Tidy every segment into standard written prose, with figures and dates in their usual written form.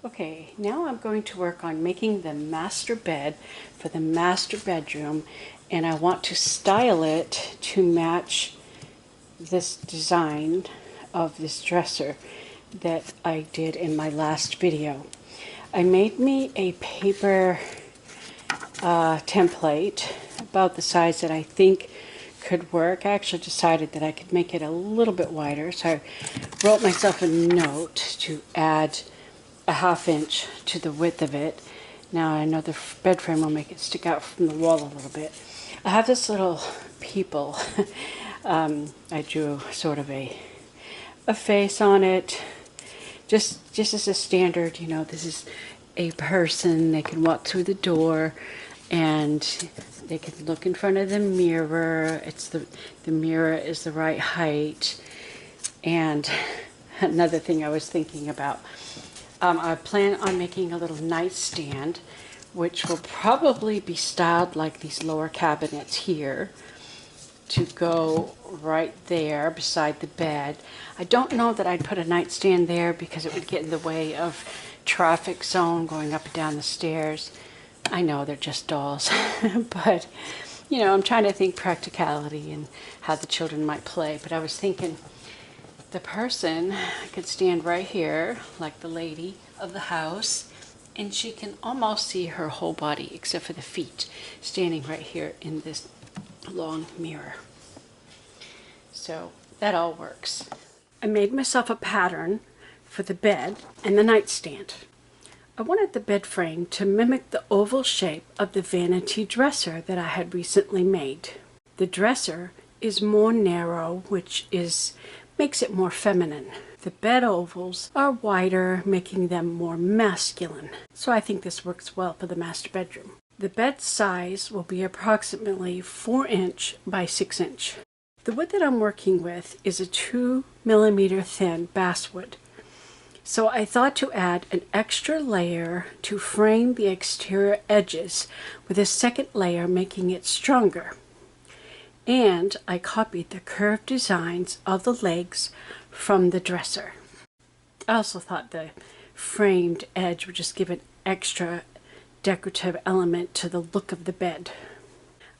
Okay, now I'm going to work on making the master bed for the master bedroom, and I want to style it to match this design of this dresser that I did in my last video. I made me a paper template about the size that I think could work. I actually decided that I could make it a little bit wider, so I wrote myself a note to add a 1/2 inch to the width of it. Now I know the bed frame will make it stick out from the wall a little bit. I have this little people. I drew sort of a face on it, just as a standard, you know, this is a person. They can walk through the door and they can look in front of the mirror. It's the mirror is the right height. And another thing I was thinking about, I plan on making a little nightstand, which will probably be styled like these lower cabinets here, to go right there beside the bed. I don't know that I'd put a nightstand there because it would get in the way of traffic zone going up and down the stairs. I know they're just dolls, but you know, I'm trying to think practicality and how the children might play. But I was thinking the person could stand right here, like the lady of the house, and she can almost see her whole body except for the feet, standing right here in this long mirror. So that all works. I made myself a pattern for the bed and the nightstand. I wanted the bed frame to mimic the oval shape of the vanity dresser that I had recently made. The dresser is more narrow, which makes it more feminine. The bed ovals are wider, making them more masculine. So I think this works well for the master bedroom. The bed size will be approximately 4 inch by 6 inch. The wood that I'm working with is a 2mm thin basswood. So I thought to add an extra layer to frame the exterior edges, with a second layer making it stronger. And I copied the curved designs of the legs from the dresser. I also thought the framed edge would just give an extra decorative element to the look of the bed.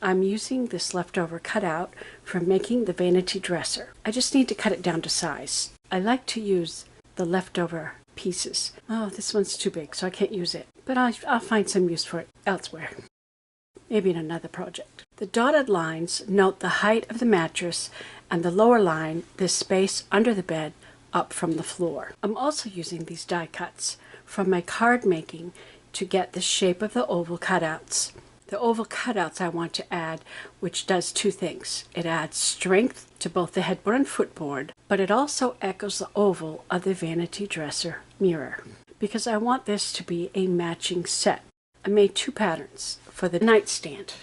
I'm using this leftover cutout for making the vanity dresser. I just need to cut it down to size. I like to use the leftover pieces. Oh, this one's too big, so I can't use it. But I'll find some use for it elsewhere. Maybe in another project. The dotted lines note the height of the mattress, and the lower line the space under the bed up from the floor. I'm also using these die cuts from my card making to get the shape of the oval cutouts. The oval cutouts I want to add, which does two things. It adds strength to both the headboard and footboard, but it also echoes the oval of the vanity dresser mirror, because I want this to be a matching set. I made 2 patterns for the nightstand.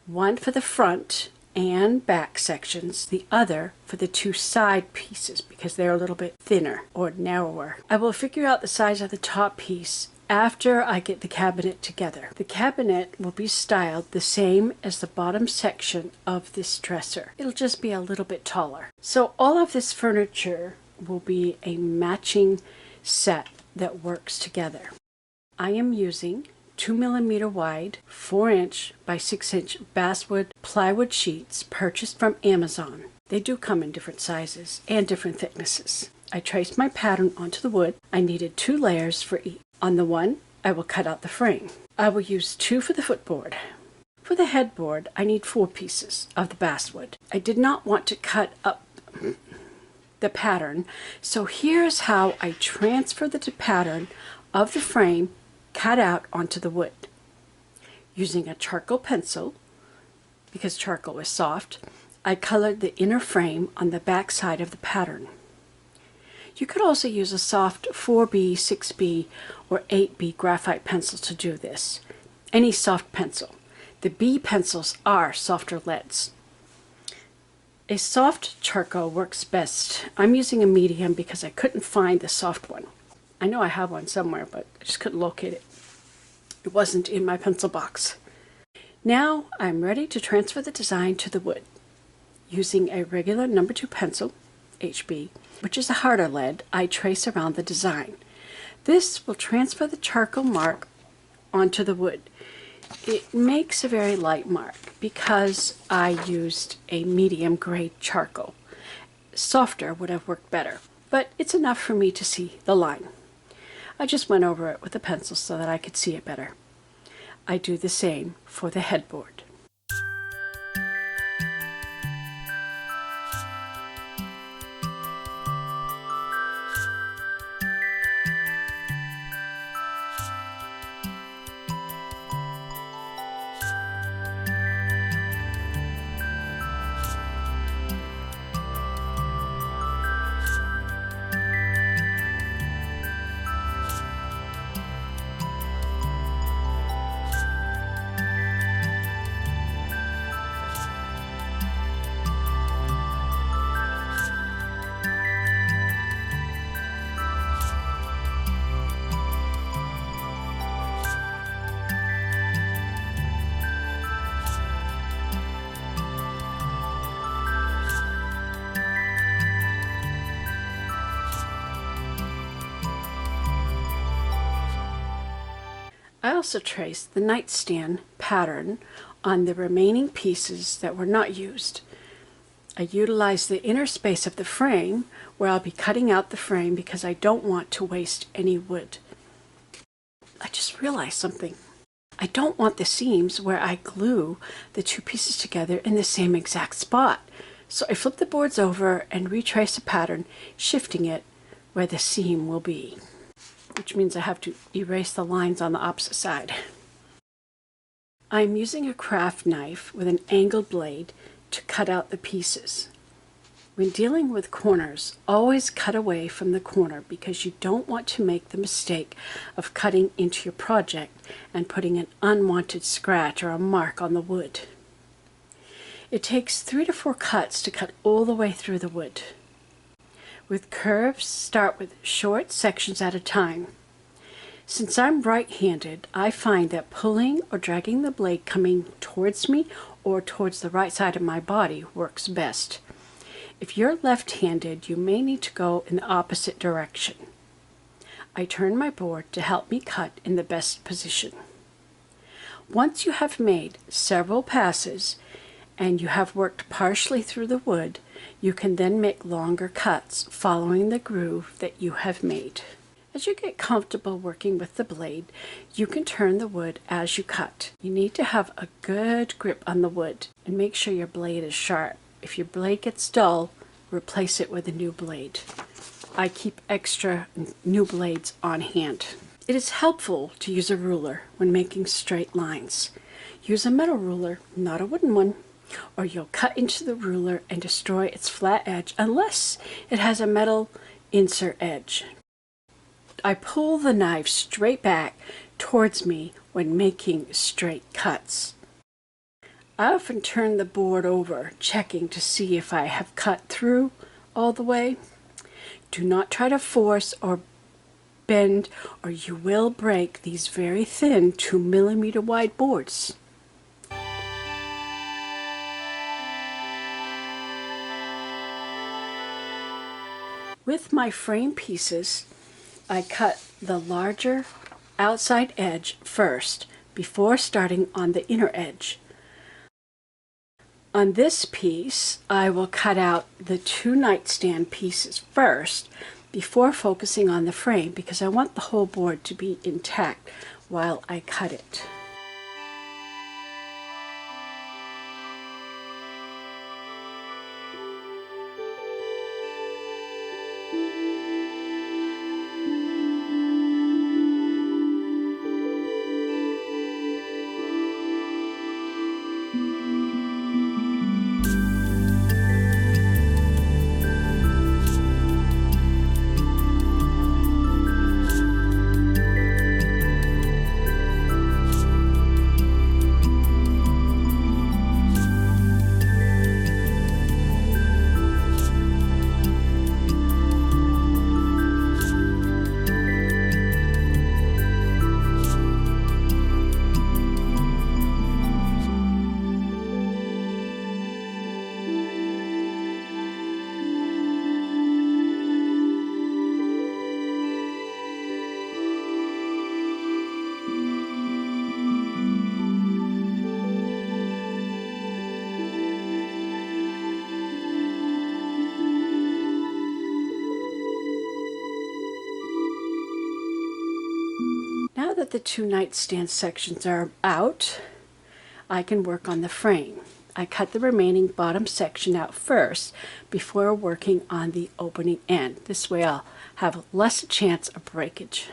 One for the front and back sections, the other for the 2 side pieces because they're a little bit thinner or narrower. I will figure out the size of the top piece after I get the cabinet together. The cabinet will be styled the same as the bottom section of this dresser. It'll just be a little bit taller. So all of this furniture will be a matching set that works together. I am using 2mm wide, 4 inch by 6 inch basswood plywood sheets purchased from Amazon. They do come in different sizes and different thicknesses. I traced my pattern onto the wood. I needed 2 layers for each. On the one, I will cut out the frame. I will use 2 for the footboard. For the headboard, I need 4 pieces of the basswood. I did not want to cut up the pattern, so here's how I transfer the pattern of the frame cut out onto the wood. Using a charcoal pencil, because charcoal is soft, I colored the inner frame on the back side of the pattern. You could also use a soft 4B, 6B, or 8B graphite pencil to do this. Any soft pencil. The B pencils are softer leads. A soft charcoal works best. I'm using a medium because I couldn't find the soft one. I know I have one somewhere, but I just couldn't locate it. It wasn't in my pencil box. Now I'm ready to transfer the design to the wood. Using a regular number 2 pencil, HB, which is a harder lead, I trace around the design. This will transfer the charcoal mark onto the wood. It makes a very light mark because I used a medium grade charcoal. Softer would have worked better, but it's enough for me to see the line. I just went over it with a pencil so that I could see it better. I do the same for the headboard. I also traced the nightstand pattern on the remaining pieces that were not used. I utilized the inner space of the frame where I'll be cutting out the frame because I don't want to waste any wood. I just realized something. I don't want the seams where I glue the two pieces together in the same exact spot. So I flip the boards over and retrace the pattern, shifting it where the seam will be, which means I have to erase the lines on the opposite side. I'm using a craft knife with an angled blade to cut out the pieces. When dealing with corners, always cut away from the corner because you don't want to make the mistake of cutting into your project and putting an unwanted scratch or a mark on the wood. It takes 3 to 4 cuts to cut all the way through the wood. With curves, start with short sections at a time. Since I'm right-handed, I find that pulling or dragging the blade coming towards me or towards the right side of my body works best. If you're left-handed, you may need to go in the opposite direction. I turn my board to help me cut in the best position. Once you have made several passes and you have worked partially through the wood, you can then make longer cuts following the groove that you have made. As you get comfortable working with the blade, you can turn the wood as you cut. You need to have a good grip on the wood and make sure your blade is sharp. If your blade gets dull, replace it with a new blade. I keep extra new blades on hand. It is helpful to use a ruler when making straight lines. Use a metal ruler, not a wooden one, or you'll cut into the ruler and destroy its flat edge unless it has a metal insert edge. I pull the knife straight back towards me when making straight cuts. I often turn the board over, checking to see if I have cut through all the way. Do not try to force or bend, or you will break these very thin 2mm wide boards. With my frame pieces, I cut the larger outside edge first before starting on the inner edge. On this piece, I will cut out the 2 nightstand pieces first before focusing on the frame because I want the whole board to be intact while I cut it. that the two nightstand sections are out, I can work on the frame. I cut the remaining bottom section out first before working on the opening end. This way I'll have less chance of breakage.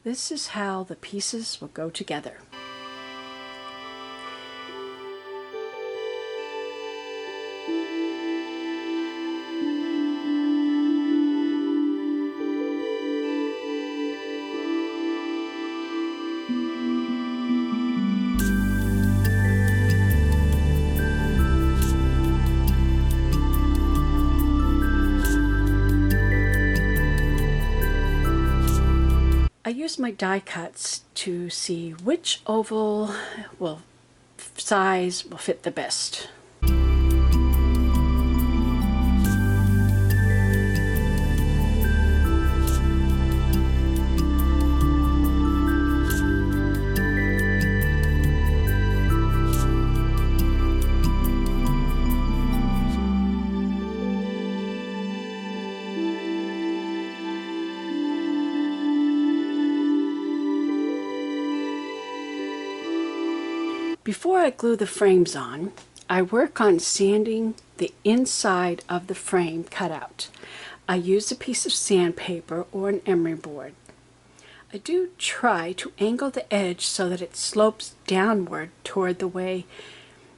This is how the pieces will go together. I use my die cuts to see which oval size will fit the best. Before I glue the frames on, I work on sanding the inside of the frame cutout. I use a piece of sandpaper or an emery board. I do try to angle the edge so that it slopes downward toward the way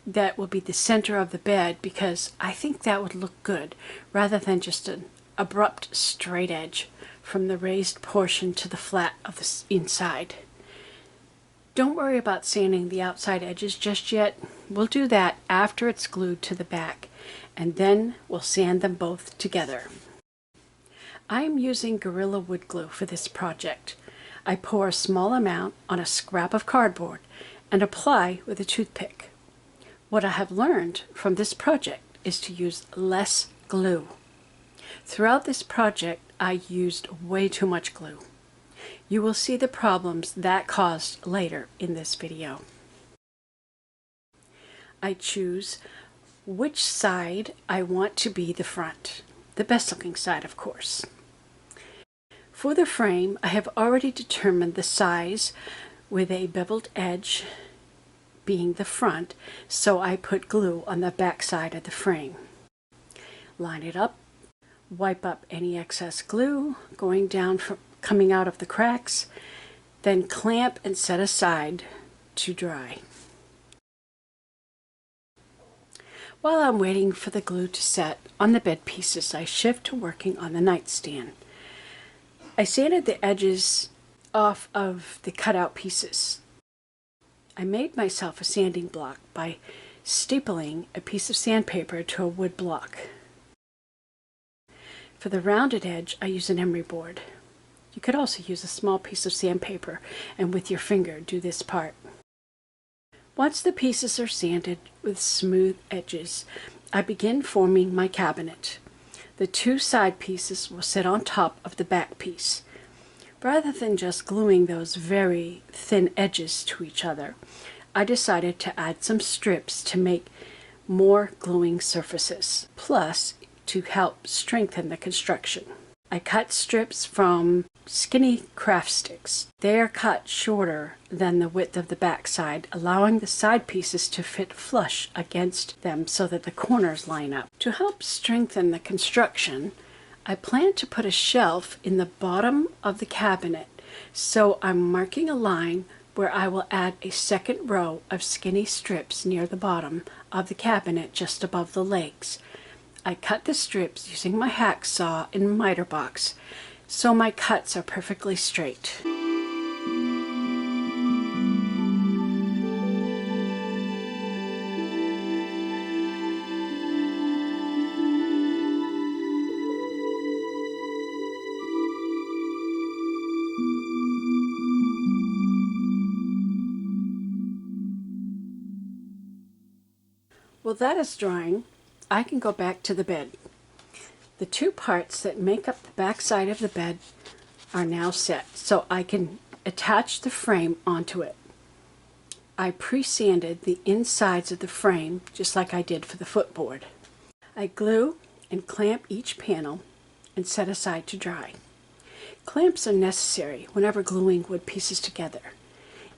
that will be the center of the bed, because I think that would look good rather than just an abrupt straight edge from the raised portion to the flat of the inside. Don't worry about sanding the outside edges just yet. We'll do that after it's glued to the back, and then we'll sand them both together. I am using Gorilla Wood Glue for this project. I pour a small amount on a scrap of cardboard and apply with a toothpick. What I have learned from this project is to use less glue. Throughout this project, I used way too much glue. You will see the problems that caused later in this video. I choose which side I want to be the front, the best looking side, of course. For the frame, I have already determined the size with a beveled edge being the front, so I put glue on the back side of the frame. Line it up, wipe up any excess glue coming out of the cracks, then clamp and set aside to dry. While I'm waiting for the glue to set on the bed pieces, I shift to working on the nightstand. I sanded the edges off of the cutout pieces. I made myself a sanding block by stapling a piece of sandpaper to a wood block. For the rounded edge, I use an emery board. You could also use a small piece of sandpaper and with your finger do this part. Once the pieces are sanded with smooth edges, I begin forming my cabinet. The two side pieces will sit on top of the back piece. Rather than just gluing those very thin edges to each other, I decided to add some strips to make more gluing surfaces, plus to help strengthen the construction. I cut strips from skinny craft sticks. They are cut shorter than the width of the back side, allowing the side pieces to fit flush against them so that the corners line up. To help strengthen the construction, I plan to put a shelf in the bottom of the cabinet, so I'm marking a line where I will add a second row of skinny strips near the bottom of the cabinet just above the legs. I cut the strips using my hacksaw and miter box, so my cuts are perfectly straight. Well, that is drying. I can go back to the bed. The two parts that make up the back side of the bed are now set, so I can attach the frame onto it. I pre-sanded the insides of the frame just like I did for the footboard. I glue and clamp each panel and set aside to dry. Clamps are necessary whenever gluing wood pieces together.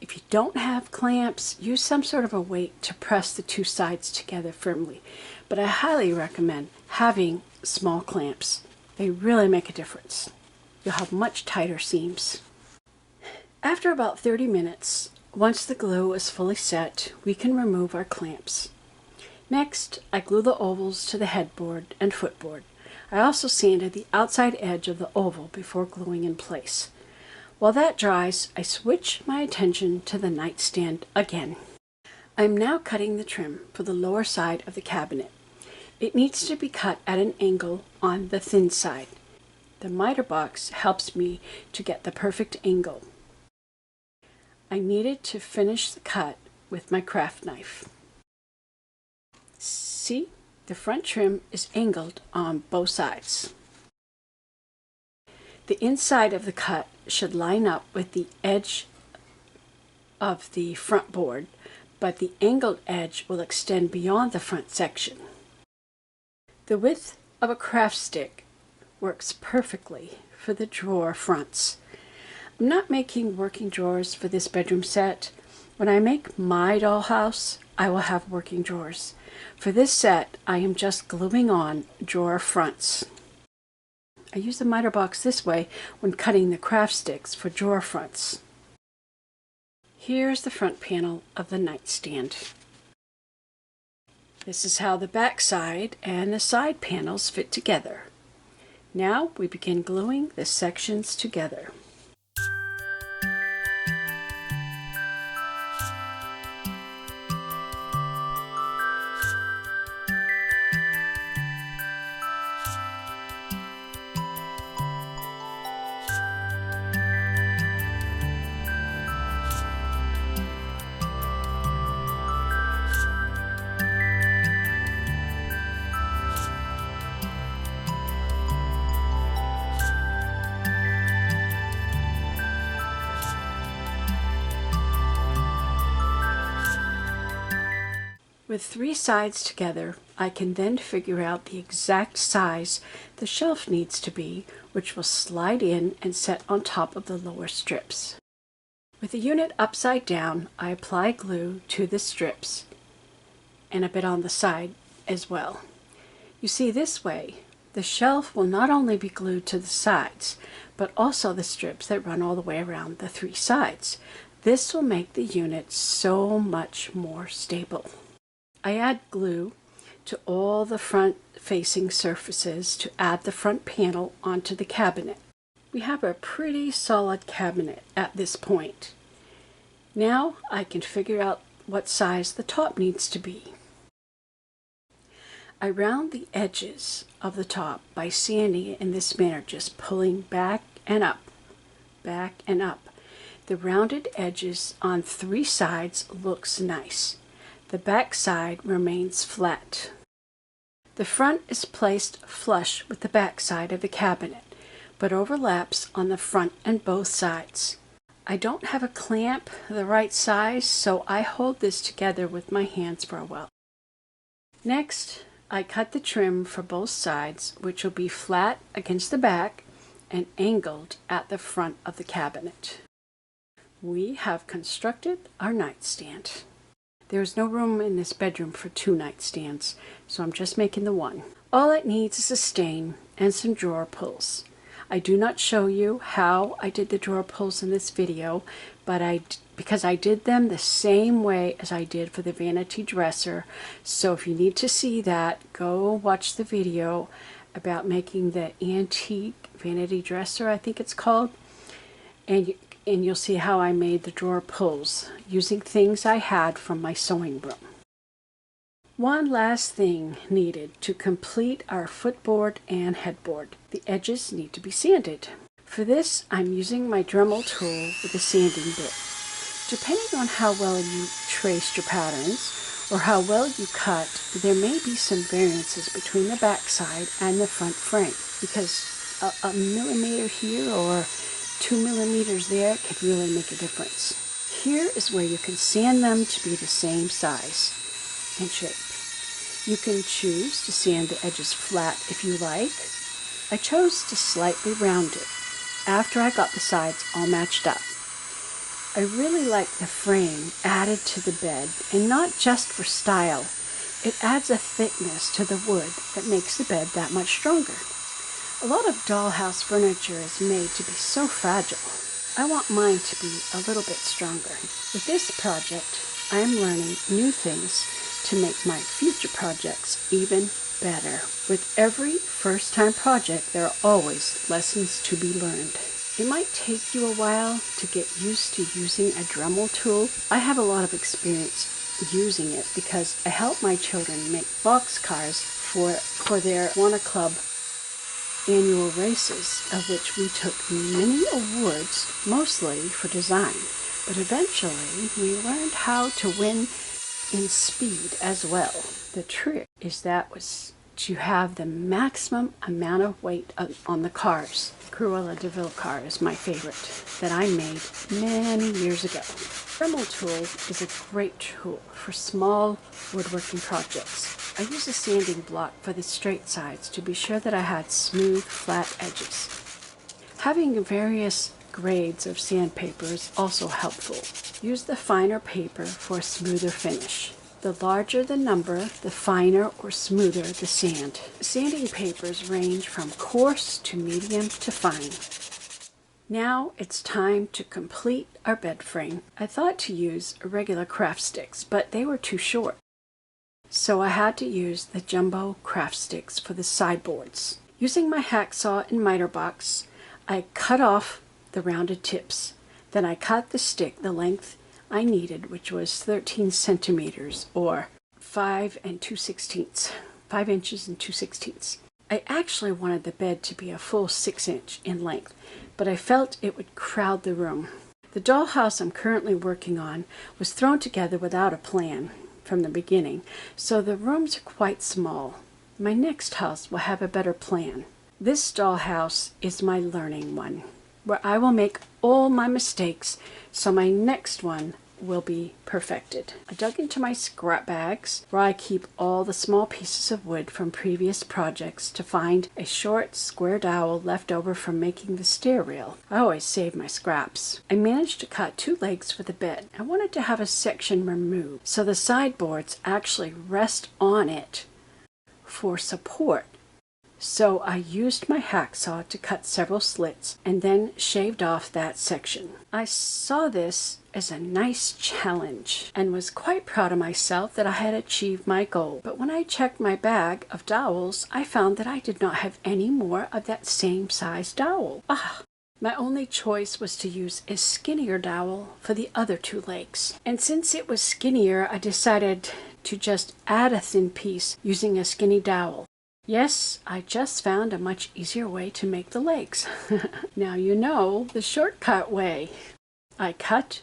If you don't have clamps, use some sort of a weight to press the two sides together firmly, but I highly recommend having small clamps. They really make a difference. You'll have much tighter seams. After about 30 minutes, once the glue is fully set, we can remove our clamps. Next, I glue the ovals to the headboard and footboard. I also sanded the outside edge of the oval before gluing in place. While that dries, I switch my attention to the nightstand again. I'm now cutting the trim for the lower side of the cabinet. It needs to be cut at an angle on the thin side. The miter box helps me to get the perfect angle. I needed to finish the cut with my craft knife. See, the front trim is angled on both sides. The inside of the cut should line up with the edge of the front board, but the angled edge will extend beyond the front section. The width of a craft stick works perfectly for the drawer fronts. I'm not making working drawers for this bedroom set. When I make my dollhouse, I will have working drawers. For this set, I am just gluing on drawer fronts. I use the miter box this way when cutting the craft sticks for drawer fronts. Here's the front panel of the nightstand. This is how the back side and the side panels fit together. Now we begin gluing the sections together. With three sides together, I can then figure out the exact size the shelf needs to be, which will slide in and set on top of the lower strips. With the unit upside down, I apply glue to the strips and a bit on the side as well. You see, this way, the shelf will not only be glued to the sides, but also the strips that run all the way around the three sides. This will make the unit so much more stable. I add glue to all the front-facing surfaces to add the front panel onto the cabinet. We have a pretty solid cabinet at this point. Now I can figure out what size the top needs to be. I round the edges of the top by sanding it in this manner, just pulling back and up, back and up. The rounded edges on three sides looks nice. The back side remains flat. The front is placed flush with the back side of the cabinet, but overlaps on the front and both sides. I don't have a clamp the right size, so I hold this together with my hands for a while. Next, I cut the trim for both sides, which will be flat against the back and angled at the front of the cabinet. We have constructed our nightstand. There is no room in this bedroom for 2 nightstands, so I'm just making the one. All it needs is a stain and some drawer pulls. I do not show you how I did the drawer pulls in this video, but because I did them the same way as I did for the vanity dresser. So if you need to see that, go watch the video about making the Antique Vanity Dresser, I think it's called, and you'll see how I made the drawer pulls using things I had from my sewing room. One last thing needed to complete our footboard and headboard. The edges need to be sanded. For this, I'm using my Dremel tool with a sanding bit. Depending on how well you traced your patterns or how well you cut, there may be some variances between the back side and the front frame, because a millimeter here or 2 millimeters there could really make a difference. Here is where you can sand them to be the same size and shape. You can choose to sand the edges flat if you like. I chose to slightly round it after I got the sides all matched up. I really like the frame added to the bed, and not just for style. It adds a thickness to the wood that makes the bed that much stronger. A lot of dollhouse furniture is made to be so fragile. I want mine to be a little bit stronger. With this project, I am learning new things to make my future projects even better. With every first-time project, there are always lessons to be learned. It might take you a while to get used to using a Dremel tool. I have a lot of experience using it because I help my children make box cars for their Warner Club annual races, of which we took many awards, mostly for design. But eventually, we learned how to win in speed as well. The trick is to have the maximum amount of weight on the cars. Cruella de Vil car is my favorite that I made many years ago. Dremel tool is a great tool for small woodworking projects. I use a sanding block for the straight sides to be sure that I had smooth, flat edges. Having various grades of sandpaper is also helpful. Use the finer paper for a smoother finish. The larger the number, the finer or smoother the sand. Sanding papers range from coarse to medium to fine. Now it's time to complete our bed frame. I thought to use regular craft sticks, but they were too short. So I had to use the jumbo craft sticks for the sideboards. Using my hacksaw and miter box, I cut off the rounded tips. Then I cut the stick the length I needed, which was 13 centimeters or 5 inches and 2/16. I actually wanted the bed to be a full 6 inch in length, but I felt it would crowd the room. The dollhouse I'm currently working on was thrown together without a plan from the beginning, so the rooms are quite small. My next house will have a better plan. This dollhouse is my learning one, where I will make all my mistakes, so my next one will be perfected. I dug into my scrap bags, where I keep all the small pieces of wood from previous projects, to find a short square dowel left over from making the stair rail. I always save my scraps. I managed to cut 2 legs for the bed. I wanted to have a section removed so the sideboards actually rest on it for support. So I used my hacksaw to cut several slits and then shaved off that section. I saw this as a nice challenge and was quite proud of myself that I had achieved my goal. But when I checked my bag of dowels, I found that I did not have any more of that same size dowel. My only choice was to use a skinnier dowel for the other 2 legs. And since it was skinnier, I decided to just add a thin piece using a skinny dowel. Yes, I just found a much easier way to make the legs. Now you know the shortcut way. I cut,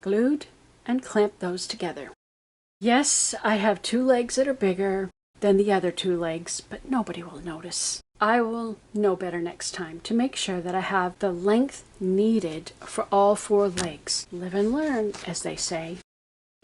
glued, and clamped those together. Yes, I have 2 legs that are bigger than the other 2 legs, but nobody will notice. I will know better next time to make sure that I have the length needed for all 4 legs. Live and learn, as they say.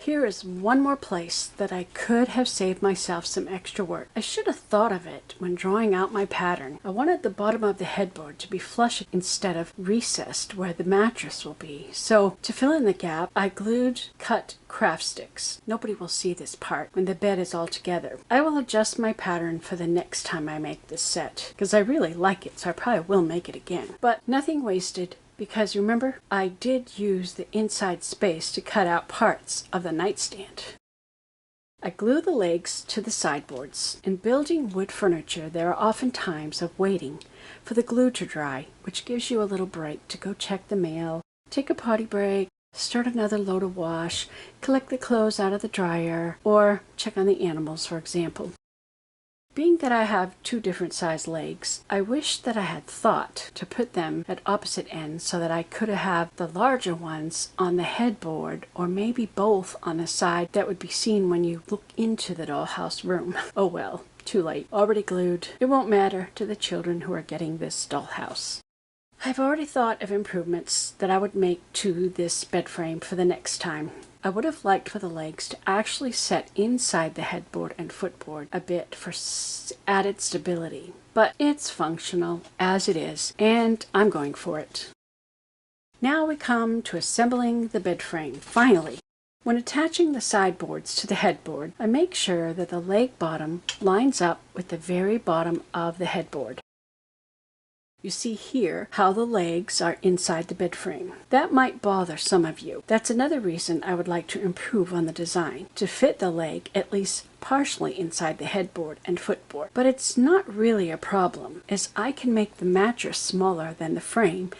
Here is one more place that I could have saved myself some extra work. I should have thought of it when drawing out my pattern. I wanted the bottom of the headboard to be flush instead of recessed where the mattress will be. So to fill in the gap, I glued cut craft sticks. Nobody will see this part when the bed is all together. I will adjust my pattern for the next time I make this set because I really like it, so I probably will make it again. But nothing wasted. Because remember, I did use the inside space to cut out parts of the nightstand. I glue the legs to the sideboards. In building wood furniture, there are often times of waiting for the glue to dry, which gives you a little break to go check the mail, take a potty break, start another load of wash, collect the clothes out of the dryer, or check on the animals, for example. Being that I have two different size legs, I wish that I had thought to put them at opposite ends so that I could have the larger ones on the headboard or maybe both on the side that would be seen when you look into the dollhouse room. Oh well, too late. Already glued. It won't matter to the children who are getting this dollhouse. I've already thought of improvements that I would make to this bed frame for the next time. I would have liked for the legs to actually set inside the headboard and footboard a bit for added stability, but it's functional as it is, and I'm going for it. Now we come to assembling the bed frame, finally. When attaching the sideboards to the headboard, I make sure that the leg bottom lines up with the very bottom of the headboard. You see here how the legs are inside the bed frame. That might bother some of you. That's another reason I would like to improve on the design, to fit the leg at least partially inside the headboard and footboard. But it's not really a problem, as I can make the mattress smaller than the frame,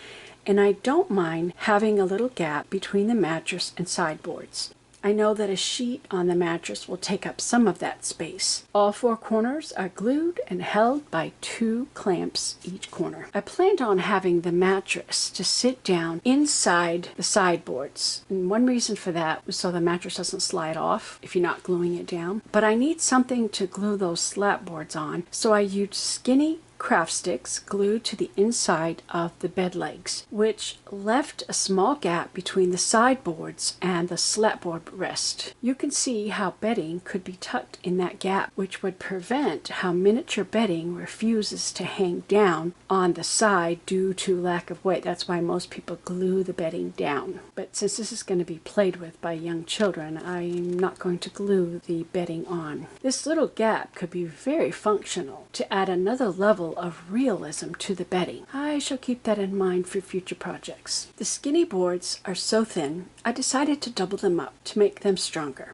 and I don't mind having a little gap between the mattress and sideboards. I know that a sheet on the mattress will take up some of that space. All four corners are glued and held by 2 clamps each corner. I planned on having the mattress to sit down inside the sideboards. And one reason for that was so the mattress doesn't slide off if you're not gluing it down. But I need something to glue those slat boards on, so I used skinny craft sticks glued to the inside of the bed legs, which left a small gap between the sideboards and the slatboard rest. You can see how bedding could be tucked in that gap, which would prevent how miniature bedding refuses to hang down on the side due to lack of weight. That's why most people glue the bedding down. But since this is going to be played with by young children, I'm not going to glue the bedding on. This little gap could be very functional to add another level of realism to the bedding. I shall keep that in mind for future projects. The skinny boards are so thin, I decided to double them up to make them stronger.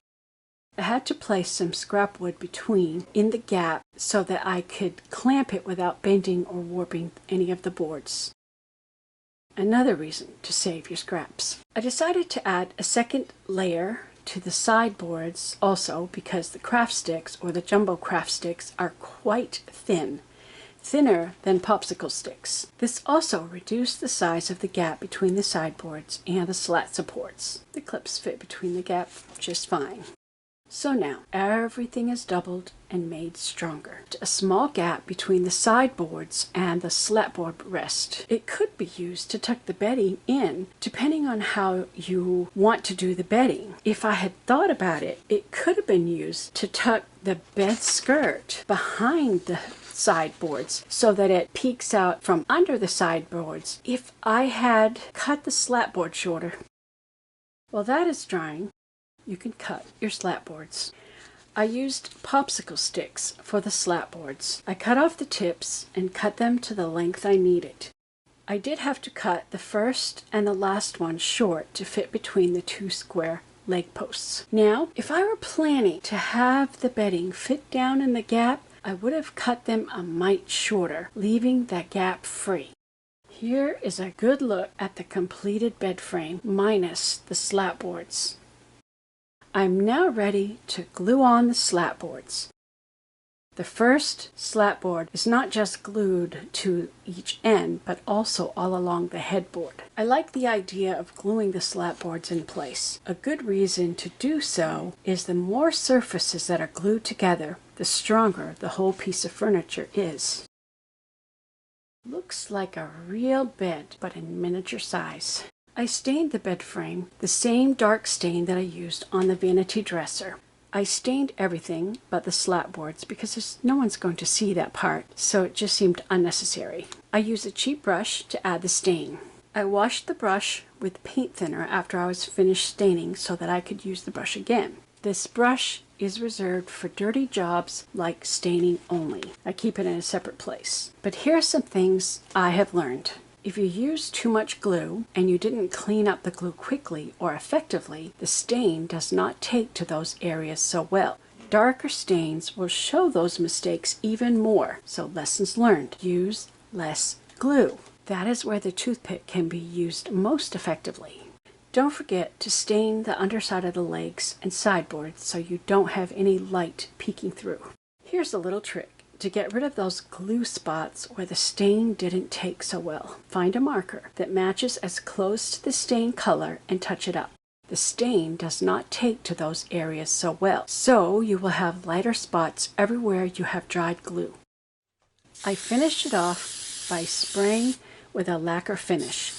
I had to place some scrap wood between in the gap so that I could clamp it without bending or warping any of the boards. Another reason to save your scraps. I decided to add a second layer to the sideboards also because the craft sticks or the jumbo craft sticks are quite thin. Thinner than popsicle sticks. This also reduced the size of the gap between the sideboards and the slat supports. The clips fit between the gap just fine. So now, everything is doubled and made stronger. A small gap between the sideboards and the slatboard rest. It could be used to tuck the bedding in, depending on how you want to do the bedding. If I had thought about it, it could have been used to tuck the bed skirt behind the sideboards so that it peeks out from under the sideboards if I had cut the slatboard shorter. While that is drying, you can cut your slatboards. I used popsicle sticks for the slatboards. I cut off the tips and cut them to the length I needed. I did have to cut the first and the last one short to fit between the 2 square leg posts. Now, if I were planning to have the bedding fit down in the gap, I would have cut them a mite shorter, leaving that gap free. Here is a good look at the completed bed frame minus the slatboards. I'm now ready to glue on the slatboards. The first slatboard is not just glued to each end, but also all along the headboard. I like the idea of gluing the slatboards in place. A good reason to do so is the more surfaces that are glued together, the stronger the whole piece of furniture is. Looks like a real bed, but in miniature size. I stained the bed frame the same dark stain that I used on the vanity dresser. I stained everything but the slat boards because no one's going to see that part, so it just seemed unnecessary. I used a cheap brush to add the stain. I washed the brush with paint thinner after I was finished staining so that I could use the brush again. This brush is reserved for dirty jobs like staining only. I keep it in a separate place. But here are some things I have learned. If you use too much glue and you didn't clean up the glue quickly or effectively, the stain does not take to those areas so well. Darker stains will show those mistakes even more, so lessons learned. Use less glue. That is where the toothpick can be used most effectively. Don't forget to stain the underside of the legs and sideboards so you don't have any light peeking through. Here's a little trick to get rid of those glue spots where the stain didn't take so well. Find a marker that matches as close to the stain color and touch it up. The stain does not take to those areas so well, so you will have lighter spots everywhere you have dried glue. I finished it off by spraying with a lacquer finish.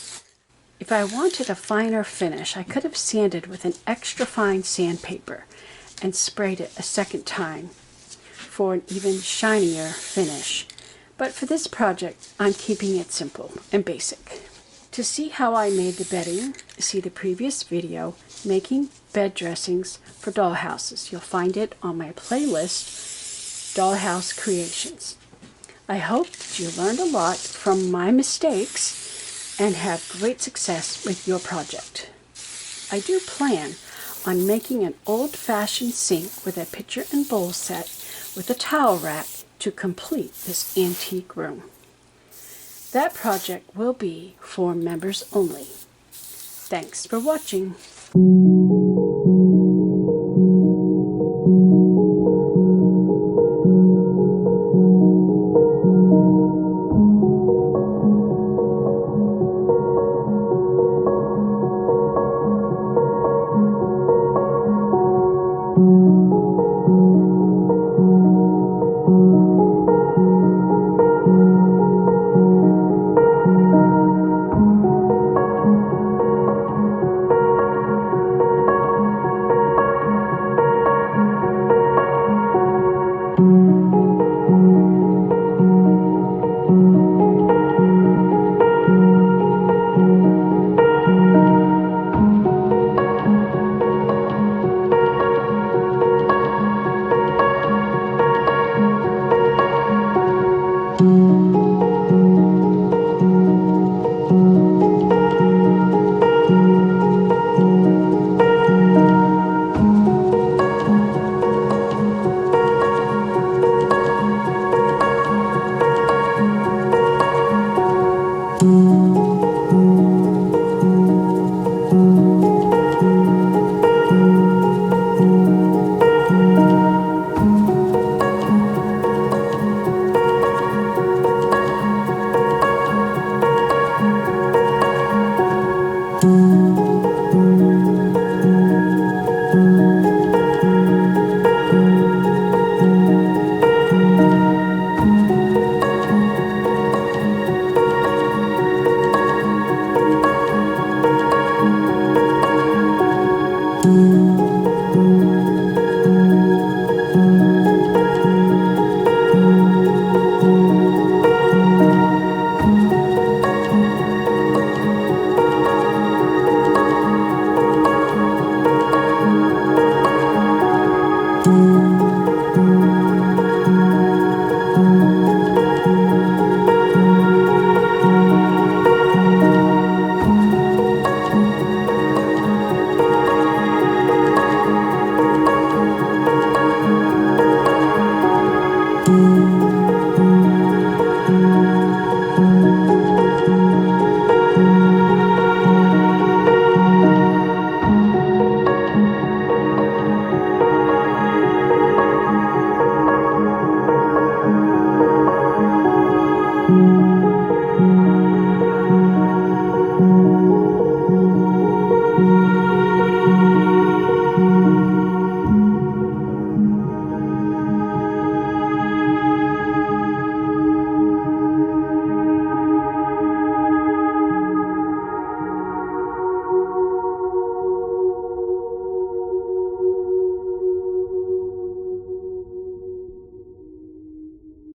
If I wanted a finer finish, I could have sanded with an extra fine sandpaper and sprayed it a second time for an even shinier finish. But for this project, I'm keeping it simple and basic. To see how I made the bedding, see the previous video, Making Bed Dressings for Dollhouses. You'll find it on my playlist, Dollhouse Creations. I hope that you learned a lot from my mistakes and have great success with your project. I do plan on making an old-fashioned sink with a pitcher and bowl set with a towel rack to complete this antique room. That project will be for members only. Thanks for watching.